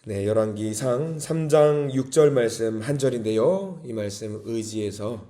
네, 열왕기상 3장 6절 말씀 한 절인데요. 이 말씀 의지해서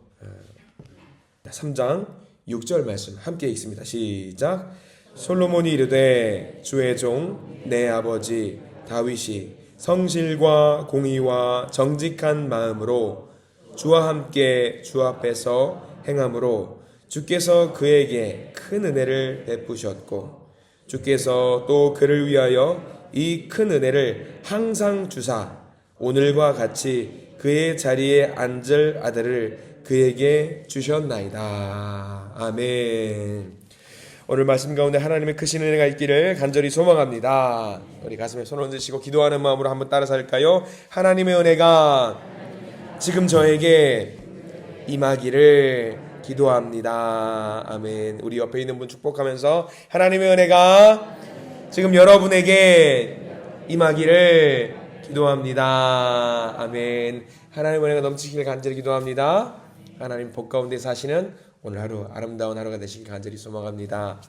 3장 6절 말씀 함께 읽습니다. 시작. 솔로몬이 이르되 주의 종 내 아버지 다윗이 성실과 공의와 정직한 마음으로 주와 함께 주 앞에서 행함으로 주께서 그에게 큰 은혜를 베푸셨고 주께서 또 그를 위하여 이 큰 은혜를 항상 주사 오늘과 같이 그의 자리에 앉을 아들을 그에게 주셨나이다. 아멘. 오늘 말씀 가운데 하나님의 크신 은혜가 있기를 간절히 소망합니다. 우리 가슴에 손을 얹으시고 기도하는 마음으로 한번 따라서 할까요? 하나님의 은혜가 지금 저에게 임하기를 기도합니다. 아멘. 우리 옆에 있는 분 축복하면서 하나님의 은혜가 지금 여러분에게 임하기를 기도합니다. 아멘. 하나님의 은혜가 넘치기를 간절히 기도합니다. 하나님 복 가운데 사시는 오늘 하루 아름다운 하루가 되시길 간절히 소망합니다.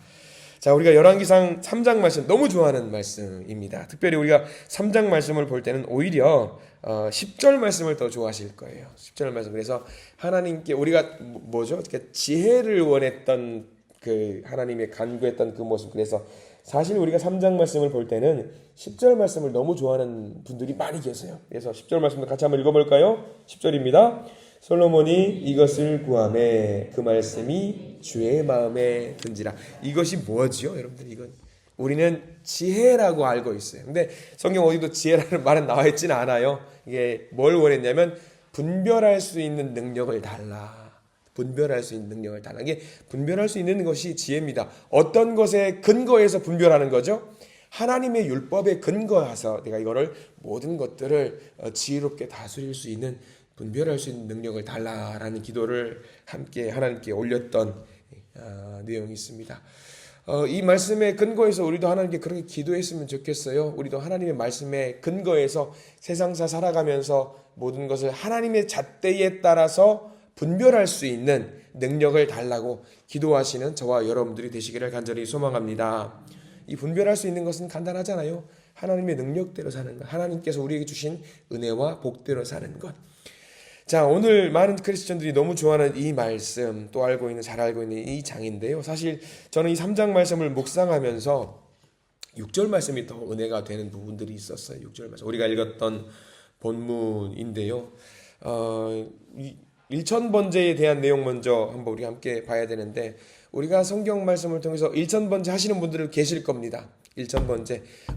자, 우리가 열왕기상 3장 말씀 너무 좋아하는 말씀입니다. 특별히 우리가 3장 말씀을 볼 때는 오히려 10절 말씀을 더 좋아하실 거예요. 10절 말씀. 그래서 하나님께 우리가 뭐죠? 지혜를 원했던 그 하나님의 간구했던 그 모습. 그래서 사실 우리가 3장 말씀을 볼 때는 10절 말씀을 너무 좋아하는 분들이 많이 계세요. 그래서 10절 말씀도 같이 한번 읽어볼까요? 10절입니다. 솔로몬이 이것을 구하매 그 말씀이 주의 마음에 든지라. 이것이 뭐지요? 여러분들 이건 우리는 지혜라고 알고 있어요. 근데 성경 어디도 지혜라는 말은 나와 있지는 않아요. 이게 뭘 원했냐면 분별할 수 있는 능력을 달라. 분별할 수 있는 능력을 달라. 이게 분별할 수 있는 것이 지혜입니다. 어떤 것에 근거해서 분별하는 거죠? 하나님의 율법에 근거해서 내가 이거를 모든 것들을 지혜롭게 다스릴 수 있는 분별할 수 있는 능력을 달라라는 기도를 함께 하나님께 올렸던 내용이 있습니다. 이 말씀에 근거해서 우리도 하나님께 그렇게 기도했으면 좋겠어요. 우리도 하나님의 말씀에 근거해서 세상사 살아가면서 모든 것을 하나님의 잣대에 따라서 분별할 수 있는 능력을 달라고 기도하시는 저와 여러분들이 되시기를 간절히 소망합니다. 이 분별할 수 있는 것은 간단하잖아요. 하나님의 능력대로 사는 것, 하나님께서 우리에게 주신 은혜와 복대로 사는 것. 자, 오늘 많은 크리스천들이 너무 좋아하는 이 말씀, 또 알고 있는, 잘 알고 있는 이 장인데요. 사실 저는 이 3장 말씀을 묵상하면서 6절 말씀이 더 은혜가 되는 부분들이 있었어요. 6절 말씀. 우리가 읽었던 본문인데요. 일천번제에 대한 내용 먼저 한번 우리 함께 봐야 되는데, 우리가 성경 말씀을 통해서 일천번제 하시는 분들은 계실 겁니다.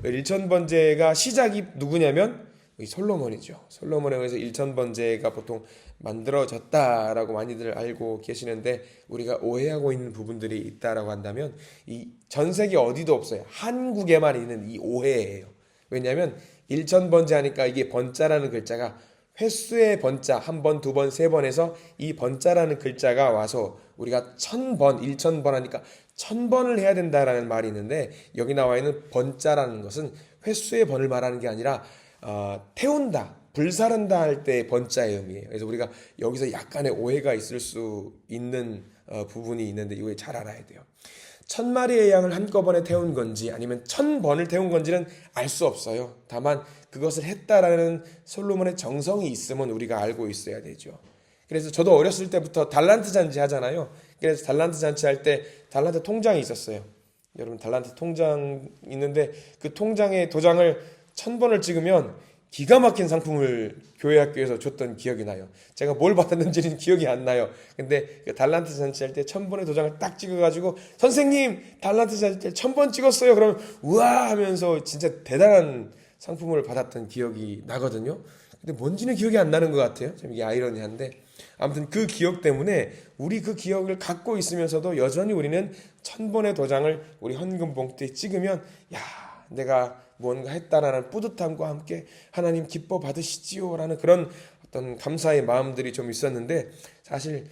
일천번제가 시작이 누구냐면 솔로몬이죠. 솔로몬에 의해서 일천번제가 보통 만들어졌다라고 많이들 알고 계시는데, 우리가 오해하고 있는 부분들이 있다라고 한다면 이 전 세계 어디도 없어요. 한국에만 있는 이 오해예요. 왜냐하면 일천번제 하니까 이게 번자라는 글자가 횟수의 번자, 한 번, 두 번, 세 번에서 이 번자라는 글자가 와서 우리가 1000번, 1000번 하니까 1000번을 해야 된다라는 말이 있는데, 여기 나와 있는 번자라는 것은 횟수의 번을 말하는 게 아니라 태운다, 불사른다 할 때 번자의 의미예요. 그래서 우리가 여기서 약간의 오해가 있을 수 있는 부분이 있는데 이거 잘 알아야 돼요. 1000마리의 양을 한꺼번에 태운 건지 아니면 1000번을 태운 건지는 알 수 없어요. 다만 그것을 했다라는 솔로몬의 정성이 있으면 우리가 알고 있어야 되죠. 그래서 저도 어렸을 때부터 달란트 잔치 하잖아요. 그래서 달란트 잔치 할 때 달란트 통장이 있었어요. 여러분, 달란트 통장 있는데 그 통장에 도장을 1000번을 찍으면 기가 막힌 상품을 교회 학교에서 줬던 기억이 나요. 제가 뭘 받았는지는 기억이 안 나요. 근데 그 달란트 잔치 할 때 1000번의 도장을 딱 찍어가지고, 선생님 달란트 잔치 때 1000번 찍었어요. 그러면 우와 하면서 진짜 대단한 상품을 받았던 기억이 나거든요. 근데 뭔지는 기억이 안 나는 것 같아요. 좀 이게 아이러니한데, 아무튼 그 기억 때문에 우리 그 기억을 갖고 있으면서도 여전히 우리는 1000번의 도장을 우리 헌금 봉투에 찍으면, 야, 내가 뭔가 했다라는 뿌듯함과 함께 하나님 기뻐 받으시지요 라는 그런 어떤 감사의 마음들이 좀 있었는데, 사실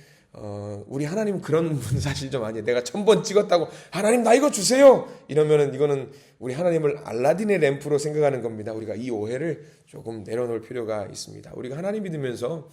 우리 하나님은 그런 분 사실 좀 아니에요. 내가 1000번 찍었다고 하나님 나 이거 주세요 이러면은 이거는 우리 하나님을 알라딘의 램프로 생각하는 겁니다. 우리가 이 오해를 조금 내려놓을 필요가 있습니다. 우리가 하나님 믿으면서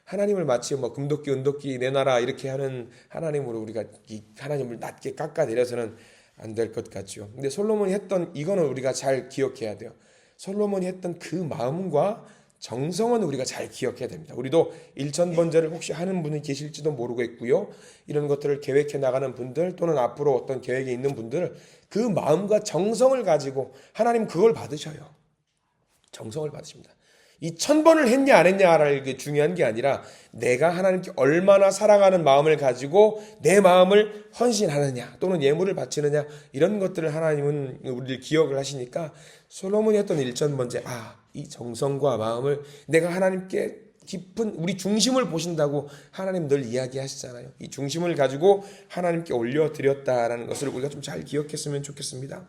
하나님을 마치 뭐 금도끼 은도끼 내놔라 이렇게 하는 하나님으로 우리가 이 하나님을 낮게 깎아내려서는 안 될 것 같죠. 근데 솔로몬이 했던 이거는 우리가 잘 기억해야 돼요. 솔로몬이 했던 그 마음과 정성은 우리가 잘 기억해야 됩니다. 우리도 일천번제를 혹시 하는 분이 계실지도 모르겠고요. 이런 것들을 계획해 나가는 분들 또는 앞으로 어떤 계획이 있는 분들 그 마음과 정성을 가지고 하나님 그걸 받으셔요. 정성을 받으십니다. 이 1000번을 했냐 안 했냐를 게 중요한 게 아니라 내가 하나님께 얼마나 사랑하는 마음을 가지고 내 마음을 헌신하느냐 또는 예물을 바치느냐 이런 것들을 하나님은 우리를 기억을 하시니까 솔로몬이 했던 일천번제 이 정성과 마음을 내가 하나님께 깊은 우리 중심을 보신다고 하나님 늘 이야기하시잖아요. 이 중심을 가지고 하나님께 올려드렸다라는 것을 우리가 좀 잘 기억했으면 좋겠습니다.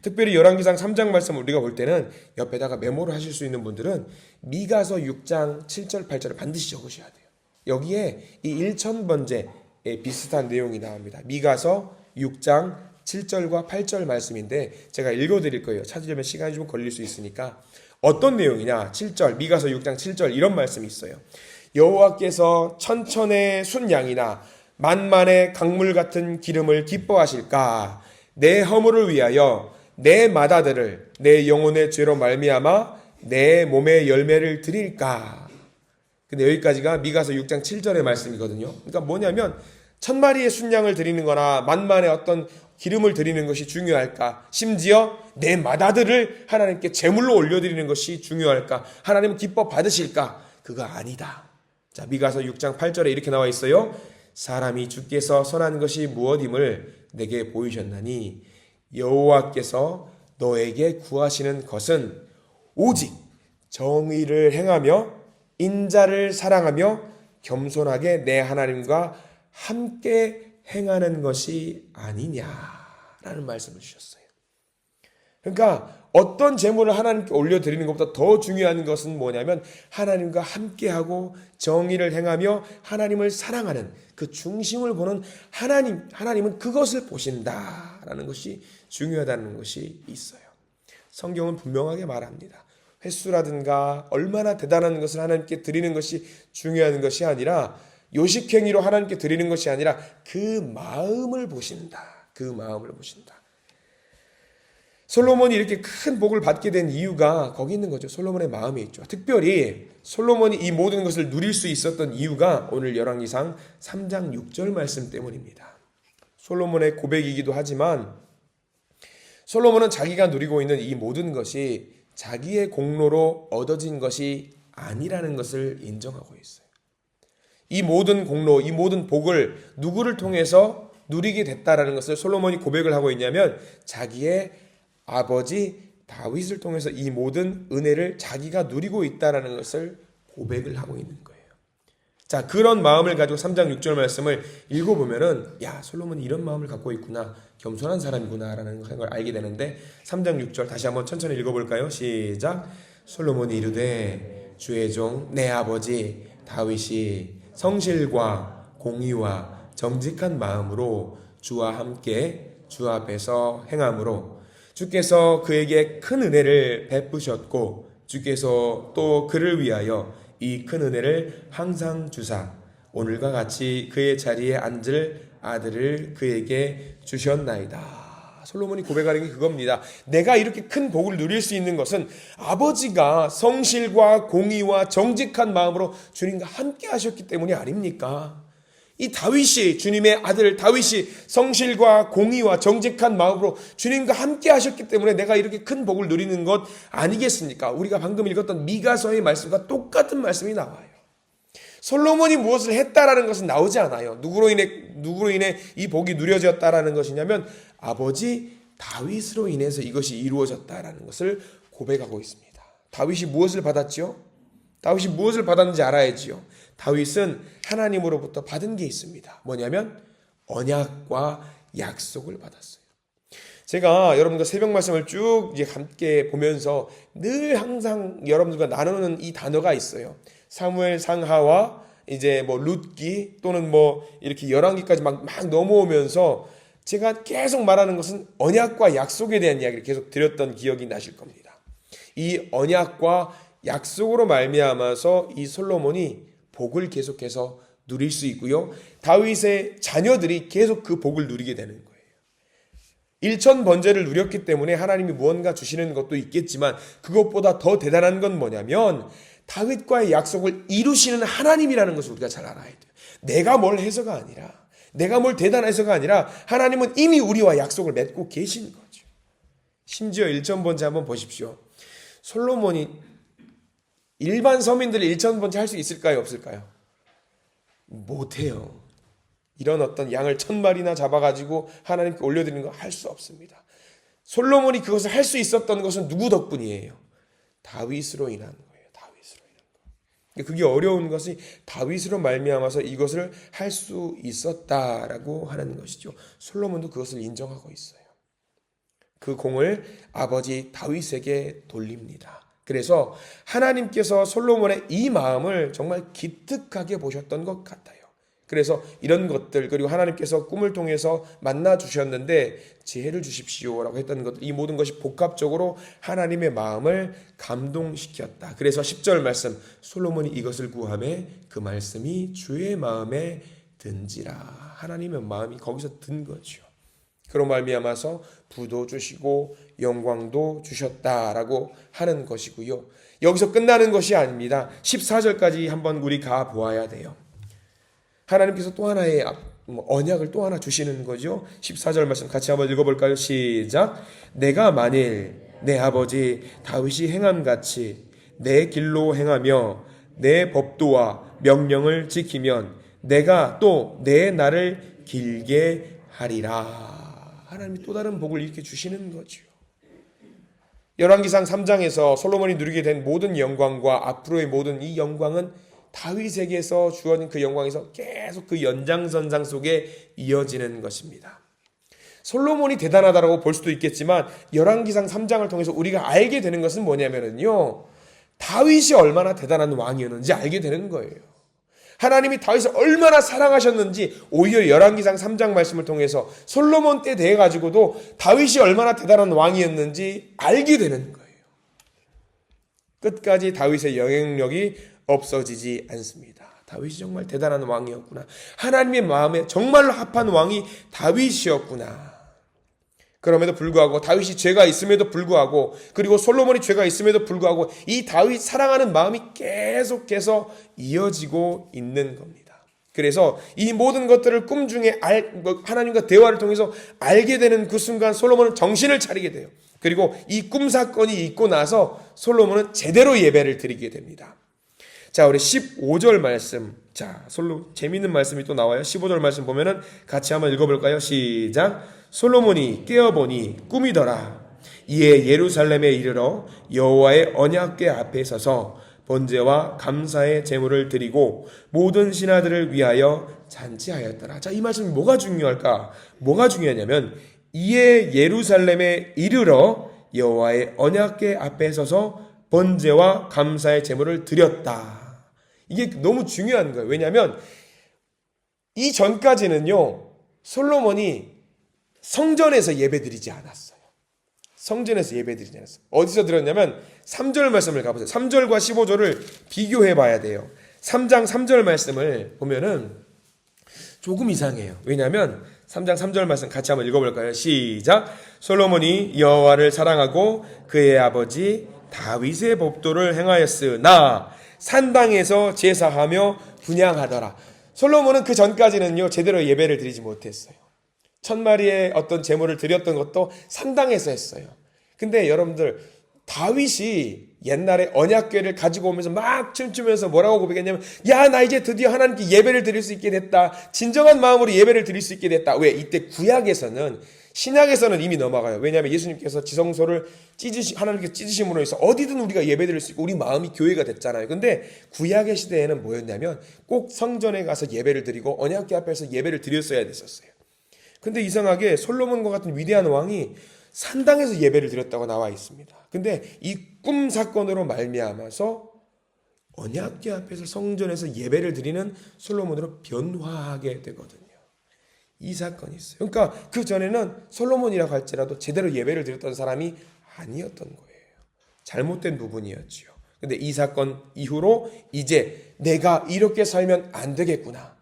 특별히 열왕기상 3장 말씀을 우리가 볼 때는 옆에다가 메모를 하실 수 있는 분들은 미가서 6장 7절 8절을 반드시 적으셔야 돼요. 여기에 이 1000번제에 비슷한 내용이 나옵니다. 미가서 6장 7절과 8절 말씀인데 제가 읽어드릴 거예요. 찾으려면 시간이 좀 걸릴 수 있으니까 어떤 내용이냐 7절 미가서 6장 7절 이런 말씀이 있어요. 여호와께서 천천의 순양이나 만만의 강물 같은 기름을 기뻐하실까 내 허물을 위하여 내 맏아들을 내 영혼의 죄로 말미암아 내 몸의 열매를 드릴까. 근데 여기까지가 미가서 6장 7절의 말씀이거든요. 그러니까 뭐냐면 1000마리의 순양을 드리는 거나 만만의 어떤 기름을 드리는 것이 중요할까? 심지어 내 맏아들을 하나님께 제물로 올려드리는 것이 중요할까? 하나님 기뻐 받으실까? 그거 아니다. 자, 미가서 6장 8절에 이렇게 나와 있어요. 사람이 주께서 선한 것이 무엇임을 내게 보이셨나니 여호와께서 너에게 구하시는 것은 오직 정의를 행하며 인자를 사랑하며 겸손하게 내 하나님과 함께 행하는 것이 아니냐라는 말씀을 주셨어요. 그러니까 어떤 제물을 하나님께 올려드리는 것보다 더 중요한 것은 뭐냐면 하나님과 함께하고 정의를 행하며 하나님을 사랑하는 그 중심을 보는 하나님은 그것을 보신다라는 것이 중요하다는 것이 있어요. 성경은 분명하게 말합니다. 횟수라든가 얼마나 대단한 것을 하나님께 드리는 것이 중요한 것이 아니라 요식행위로 하나님께 드리는 것이 아니라 그 마음을 보신다. 그 마음을 보신다. 솔로몬이 이렇게 큰 복을 받게 된 이유가 거기 있는 거죠. 솔로몬의 마음에 있죠. 특별히 솔로몬이 이 모든 것을 누릴 수 있었던 이유가 오늘 열왕기상 3장 6절 말씀 때문입니다. 솔로몬의 고백이기도 하지만 솔로몬은 자기가 누리고 있는 이 모든 것이 자기의 공로로 얻어진 것이 아니라는 것을 인정하고 있어요. 이 모든 공로, 이 모든 복을 누구를 통해서 누리게 됐다라는 것을 솔로몬이 고백을 하고 있냐면 자기의 아버지 다윗을 통해서 이 모든 은혜를 자기가 누리고 있다라는 것을 고백을 하고 있는 거예요. 자, 그런 마음을 가지고 3장 6절 말씀을 읽어보면은 야, 솔로몬이 이런 마음을 갖고 있구나. 겸손한 사람이구나라는 걸 알게 되는데 3장 6절 다시 한번 천천히 읽어볼까요? 시작. 솔로몬이 이르되 주의 종 내 아버지 다윗이 성실과 공의와 정직한 마음으로 주와 함께 주 앞에서 행함으로 주께서 그에게 큰 은혜를 베푸셨고 주께서 또 그를 위하여 이 큰 은혜를 항상 주사 오늘과 같이 그의 자리에 앉을 아들을 그에게 주셨나이다. 솔로몬이 고백하는 게 그겁니다. 내가 이렇게 큰 복을 누릴 수 있는 것은 아버지가 성실과 공의와 정직한 마음으로 주님과 함께 하셨기 때문이 아닙니까? 이 다윗이 주님의 아들 다윗이 성실과 공의와 정직한 마음으로 주님과 함께 하셨기 때문에 내가 이렇게 큰 복을 누리는 것 아니겠습니까? 우리가 방금 읽었던 미가서의 말씀과 똑같은 말씀이 나와요. 솔로몬이 무엇을 했다라는 것은 나오지 않아요. 누구로 인해 이 복이 누려졌다라는 것이냐면 아버지 다윗으로 인해서 이것이 이루어졌다라는 것을 고백하고 있습니다. 다윗이 무엇을 받았지요? 다윗이 무엇을 받았는지 알아야지요. 다윗은 하나님으로부터 받은 게 있습니다. 뭐냐면 언약과 약속을 받았어요. 제가 여러분과 새벽 말씀을 쭉 이제 함께 보면서 늘 항상 여러분들과 나누는 이 단어가 있어요. 사무엘 상하와 이제 뭐 룻기 또는 뭐 이렇게 열왕기까지 막 넘어오면서 제가 계속 말하는 것은 언약과 약속에 대한 이야기를 계속 드렸던 기억이 나실 겁니다. 이 언약과 약속으로 말미암아서 이 솔로몬이 복을 계속해서 누릴 수 있고요. 다윗의 자녀들이 계속 그 복을 누리게 되는 거예요. 일천 번제를 누렸기 때문에 하나님이 무언가 주시는 것도 있겠지만 그것보다 더 대단한 건 뭐냐면 다윗과의 약속을 이루시는 하나님이라는 것을 우리가 잘 알아야 돼요. 내가 뭘 해서가 아니라, 내가 뭘 대단해서가 아니라 하나님은 이미 우리와 약속을 맺고 계신 거죠. 심지어 일천 번제 한번 보십시오. 솔로몬이 일반 서민들이 일천 번제 할 수 있을까요? 없을까요? 못해요. 이런 어떤 양을 1000마리나 잡아가지고 하나님께 올려드리는 거 할 수 없습니다. 솔로몬이 그것을 할 수 있었던 것은 누구 덕분이에요? 다윗으로 인한 거예요. 다윗으로 인한 거. 그게 어려운 것이 다윗으로 말미암아서 이것을 할 수 있었다라고 하는 것이죠. 솔로몬도 그것을 인정하고 있어요. 그 공을 아버지 다윗에게 돌립니다. 그래서 하나님께서 솔로몬의 이 마음을 정말 기특하게 보셨던 것 같아요. 그래서 이런 것들, 그리고 하나님께서 꿈을 통해서 만나 주셨는데 지혜를 주십시오라고 했던 것, 이 모든 것이 복합적으로 하나님의 마음을 감동시켰다. 그래서 10절 말씀, 솔로몬이 이것을 구하매 그 말씀이 주의 마음에 든지라. 하나님의 마음이 거기서 든 거죠. 그로 말미암아서 부도 주시고 영광도 주셨다라고 하는 것이고요. 여기서 끝나는 것이 아닙니다. 14절까지 한번 우리 가 보아야 돼요. 하나님께서 또 하나의 언약을 또 하나 주시는 거죠. 14절 말씀 같이 한번 읽어볼까요? 시작. 내가 만일 내 아버지 다윗이 행함같이 내 길로 행하며 내 법도와 명령을 지키면 내가 또 내 날을 길게 하리라. 하나님이 또 다른 복을 이렇게 주시는 거죠. 열왕기상 3장에서 솔로몬이 누리게 된 모든 영광과 앞으로의 모든 이 영광은 다윗에게서 주어진 그 영광에서 계속 그 연장선상 속에 이어지는 것입니다. 솔로몬이 대단하다고 볼 수도 있겠지만 열왕기상 3장을 통해서 우리가 알게 되는 것은 뭐냐면요, 다윗이 얼마나 대단한 왕이었는지 알게 되는 거예요. 하나님이 다윗을 얼마나 사랑하셨는지 오히려 열왕기상 3장 말씀을 통해서 솔로몬 때 대해 가지고도 다윗이 얼마나 대단한 왕이었는지 알게 되는 거예요. 끝까지 다윗의 영향력이 없어지지 않습니다. 다윗이 정말 대단한 왕이었구나. 하나님의 마음에 정말로 합한 왕이 다윗이었구나. 그럼에도 불구하고 다윗이 죄가 있음에도 불구하고 그리고 솔로몬이 죄가 있음에도 불구하고 이 다윗 사랑하는 마음이 계속해서 이어지고 있는 겁니다. 그래서 이 모든 것들을 꿈 중에 하나님과 대화를 통해서 알게 되는 그 순간 솔로몬은 정신을 차리게 돼요. 그리고 이 꿈 사건이 있고 나서 솔로몬은 제대로 예배를 드리게 됩니다. 자, 우리 15절 말씀. 자, 재미있는 말씀이 또 나와요. 15절 말씀 보면은 같이 한번 읽어볼까요? 시작. 솔로몬이 깨어보니 꿈이더라. 이에 예루살렘에 이르러 여호와의 언약궤 앞에 서서 번제와 감사의 제물을 드리고 모든 신하들을 위하여 잔치하였더라. 자, 이 말씀이 뭐가 중요할까? 뭐가 중요하냐면 이에 예루살렘에 이르러 여호와의 언약궤 앞에 서서 번제와 감사의 제물을 드렸다. 이게 너무 중요한 거예요. 왜냐하면 이 전까지는요, 솔로몬이 성전에서 예배드리지 않았어요. 성전에서 예배드리지 않았어요. 어디서 드렸냐면 3절 말씀을 가보세요. 3절과 15절을 비교해 봐야 돼요. 3장 3절 말씀을 보면은 조금 이상해요. 왜냐하면 3장 3절 말씀 같이 한번 읽어볼까요? 시작. 솔로몬이 여호와를 사랑하고 그의 아버지 다윗의 법도를 행하였으나 산당에서 제사하며 분향하더라. 솔로몬은 그 전까지는요, 제대로 예배를 드리지 못했어요. 1000마리의 어떤 제물을 드렸던 것도 산당에서 했어요. 근데 여러분들, 다윗이 옛날에 언약궤를 가지고 오면서 막 춤추면서 뭐라고 고백했냐면, 야, 나 이제 드디어 하나님께 예배를 드릴 수 있게 됐다. 진정한 마음으로 예배를 드릴 수 있게 됐다. 왜? 이때 구약에서는, 신약에서는 이미 넘어가요. 왜냐하면 예수님께서 지성소를 하나님께 찢으심으로 해서 어디든 우리가 예배 드릴 수 있고 우리 마음이 교회가 됐잖아요. 근데 구약의 시대에는 뭐였냐면 꼭 성전에 가서 예배를 드리고 언약궤 앞에서 예배를 드렸어야 됐었어요. 근데 이상하게 솔로몬과 같은 위대한 왕이 산당에서 예배를 드렸다고 나와 있습니다. 근데 이 꿈 사건으로 말미암아서 언약궤 앞에서 성전에서 예배를 드리는 솔로몬으로 변화하게 되거든요. 이 사건이 있어요. 그러니까 그 전에는 솔로몬이라고 할지라도 제대로 예배를 드렸던 사람이 아니었던 거예요. 잘못된 부분이었지요. 근데 이 사건 이후로 이제 내가 이렇게 살면 안 되겠구나.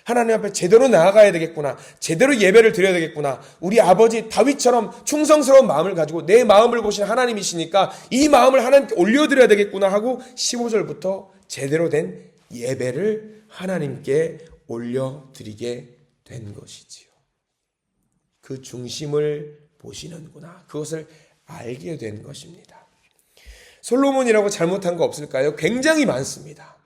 하나님 앞에 제대로 나아가야 되겠구나. 제대로 예배를 드려야 되겠구나. 우리 아버지 다윗처럼 충성스러운 마음을 가지고 내 마음을 보신 하나님이시니까 이 마음을 하나님께 올려드려야 되겠구나 하고 15절부터 제대로 된 예배를 하나님께 올려드리게 된 것이지요. 그 중심을 보시는구나. 그것을 알게 된 것입니다. 솔로몬이라고 잘못한 거 없을까요? 굉장히 많습니다.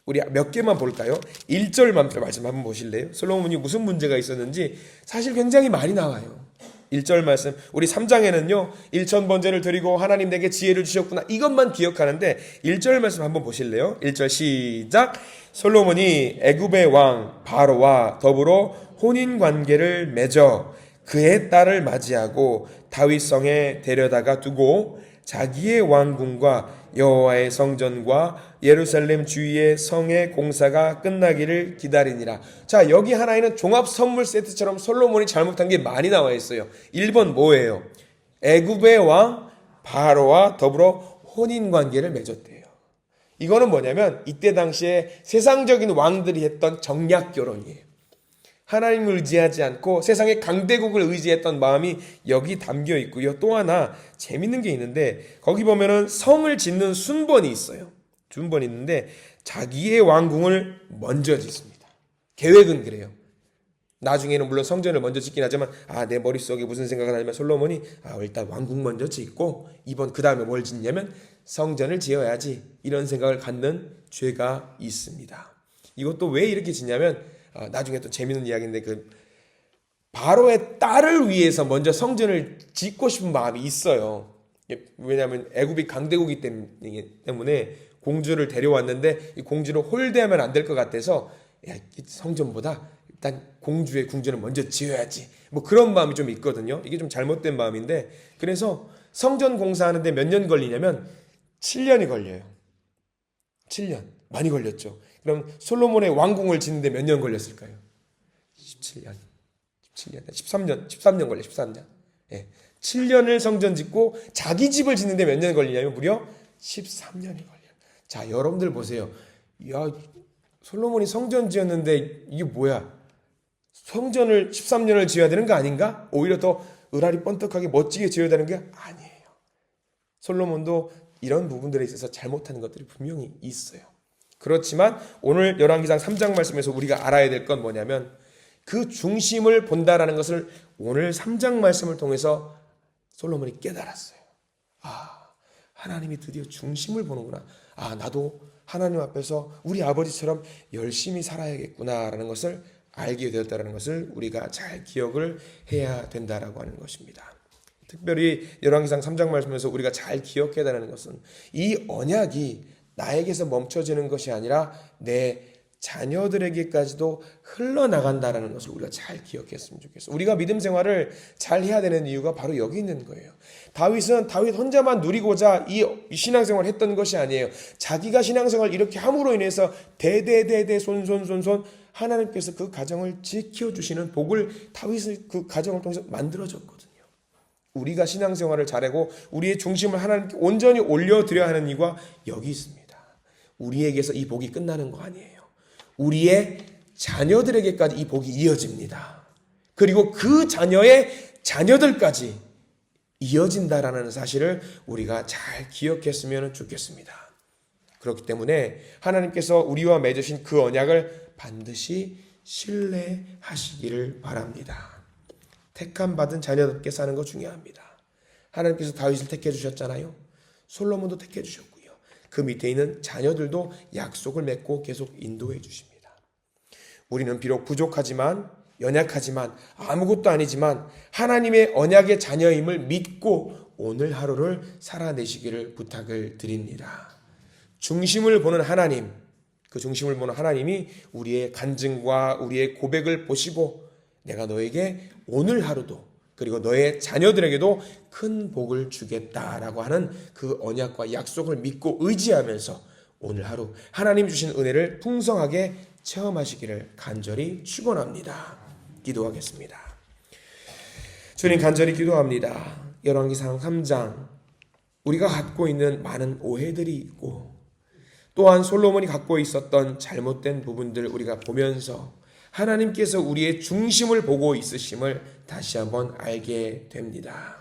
우리 몇 개만 볼까요? 1절 말씀 한번 보실래요? 솔로몬이 무슨 문제가 있었는지 사실 굉장히 많이 나와요. 1절 말씀, 우리 3장에는요 1000번제를 드리고 하나님 내게 지혜를 주셨구나 이것만 기억하는데 1절 말씀 한번 보실래요? 1절 시작. 솔로몬이 애굽의 왕 바로와 더불어 혼인관계를 맺어 그의 딸을 맞이하고 다윗성에 데려다가 두고 자기의 왕궁과 여호와의 성전과 예루살렘 주위의 성의 공사가 끝나기를 기다리니라. 자, 여기 하나에는 종합 선물 세트처럼 솔로몬이 잘못한 게 많이 나와 있어요. 1번 뭐예요? 애굽의 왕 바로와 더불어 혼인 관계를 맺었대요. 이거는 뭐냐면 이때 당시에 세상적인 왕들이 했던 정략 결혼이에요. 하나님을 의지하지 않고 세상의 강대국을 의지했던 마음이 여기 담겨 있고요. 또 하나 재밌는 게 있는데 거기 보면은 성을 짓는 순번이 있어요. 순번이 있는데 자기의 왕궁을 먼저 짓습니다. 계획은 그래요. 나중에는 물론 성전을 먼저 짓긴 하지만 내 머릿속에 무슨 생각을 하냐면 솔로몬이 일단 왕궁 먼저 짓고 이번 그 다음에 뭘 짓냐면 성전을 지어야지 이런 생각을 갖는 죄가 있습니다. 이것도 왜 이렇게 짓냐면 나중에 또 재밌는 이야기인데 그 바로의 딸을 위해서 먼저 성전을 짓고 싶은 마음이 있어요. 왜냐하면 애굽이 강대국이기 때문에 공주를 데려왔는데 이 공주를 홀대하면 안 될 것 같아서 성전보다 일단 공주의 궁전을 먼저 지어야지 뭐 그런 마음이 좀 있거든요. 이게 좀 잘못된 마음인데 그래서 성전 공사하는데 몇 년 걸리냐면 7년이 걸려요. 7년 많이 걸렸죠. 그럼 솔로몬의 왕궁을 짓는데 몇 년 걸렸을까요? 17년, 13년 걸려요. 13년. 예. 7년을 성전 짓고 자기 집을 짓는데 몇 년 걸리냐면 무려 13년이 걸려요. 자, 여러분들 보세요. 야, 솔로몬이 성전 지었는데 이게 뭐야? 성전을 13년을 지어야 되는 거 아닌가? 오히려 더 으라리 번떡하게 멋지게 지어야 되는 게 아니에요. 솔로몬도 이런 부분들에 있어서 잘못하는 것들이 분명히 있어요. 그렇지만 오늘 열왕기상 3장 말씀에서 우리가 알아야 될 건 뭐냐면 그 중심을 본다라는 것을 오늘 3장 말씀을 통해서 솔로몬이 깨달았어요. 하나님이 드디어 중심을 보는구나. 나도 하나님 앞에서 우리 아버지처럼 열심히 살아야겠구나라는 것을 알게 되었다는 것을 우리가 잘 기억을 해야 된다라고 하는 것입니다. 특별히 열왕기상 3장 말씀에서 우리가 잘 기억해야 되는 것은 이 언약이 나에게서 멈춰지는 것이 아니라 내 자녀들에게까지도 흘러나간다라는 것을 우리가 잘 기억했으면 좋겠어요. 우리가 믿음 생활을 잘 해야 되는 이유가 바로 여기 있는 거예요. 다윗은 다윗 혼자만 누리고자 이 신앙생활을 했던 것이 아니에요. 자기가 신앙생활을 이렇게 함으로 인해서 대대대대 손손손손 하나님께서 그 가정을 지켜주시는 복을 다윗의 그 가정을 통해서 만들어졌거든요. 우리가 신앙생활을 잘하고 우리의 중심을 하나님께 온전히 올려드려야 하는 이유가 여기 있습니다. 우리에게서 이 복이 끝나는 거 아니에요. 우리의 자녀들에게까지 이 복이 이어집니다. 그리고 그 자녀의 자녀들까지 이어진다라는 사실을 우리가 잘 기억했으면 좋겠습니다. 그렇기 때문에 하나님께서 우리와 맺으신 그 언약을 반드시 신뢰하시기를 바랍니다. 택함 받은 자녀답게 사는 거 중요합니다. 하나님께서 다윗을 택해 주셨잖아요. 솔로몬도 택해 주셨고요. 그 밑에 있는 자녀들도 약속을 맺고 계속 인도해 주십니다. 우리는 비록 부족하지만 연약하지만 아무것도 아니지만 하나님의 언약의 자녀임을 믿고 오늘 하루를 살아내시기를 부탁을 드립니다. 중심을 보는 하나님, 그 중심을 보는 하나님이 우리의 간증과 우리의 고백을 보시고 내가 너에게 오늘 하루도 그리고 너의 자녀들에게도 큰 복을 주겠다라고 하는 그 언약과 약속을 믿고 의지하면서 오늘 하루 하나님 주신 은혜를 풍성하게 체험하시기를 간절히 축원합니다. 기도하겠습니다. 주님 간절히 기도합니다. 열왕기상 3장 우리가 갖고 있는 많은 오해들이 있고 또한 솔로몬이 갖고 있었던 잘못된 부분들 우리가 보면서 하나님께서 우리의 중심을 보고 있으심을 다시 한번 알게 됩니다.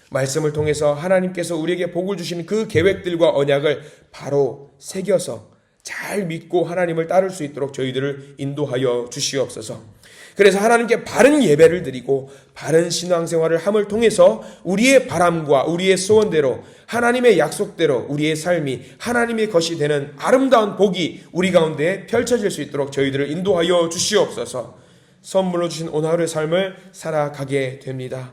말씀을 통해서 하나님께서 우리에게 복을 주신 그 계획들과 언약을 바로 새겨서 잘 믿고 하나님을 따를 수 있도록 저희들을 인도하여 주시옵소서. 그래서 하나님께 바른 예배를 드리고 바른 신앙생활을 함을 통해서 우리의 바람과 우리의 소원대로 하나님의 약속대로 우리의 삶이 하나님의 것이 되는 아름다운 복이 우리 가운데 펼쳐질 수 있도록 저희들을 인도하여 주시옵소서. 선물로 주신 오늘 하루의 삶을 살아가게 됩니다.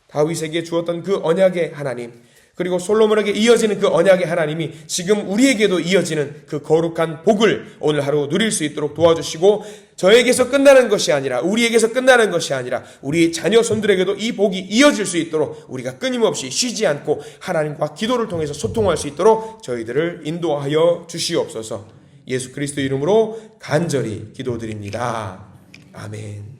다윗에게 주었던 그 언약의 하나님, 그리고 솔로몬에게 이어지는 그 언약의 하나님이 지금 우리에게도 이어지는 그 거룩한 복을 오늘 하루 누릴 수 있도록 도와주시고, 저에게서 끝나는 것이 아니라, 우리에게서 끝나는 것이 아니라 우리 자녀 손들에게도 이 복이 이어질 수 있도록 우리가 끊임없이 쉬지 않고 하나님과 기도를 통해서 소통할 수 있도록 저희들을 인도하여 주시옵소서. 예수 그리스도 이름으로 간절히 기도드립니다. 아멘.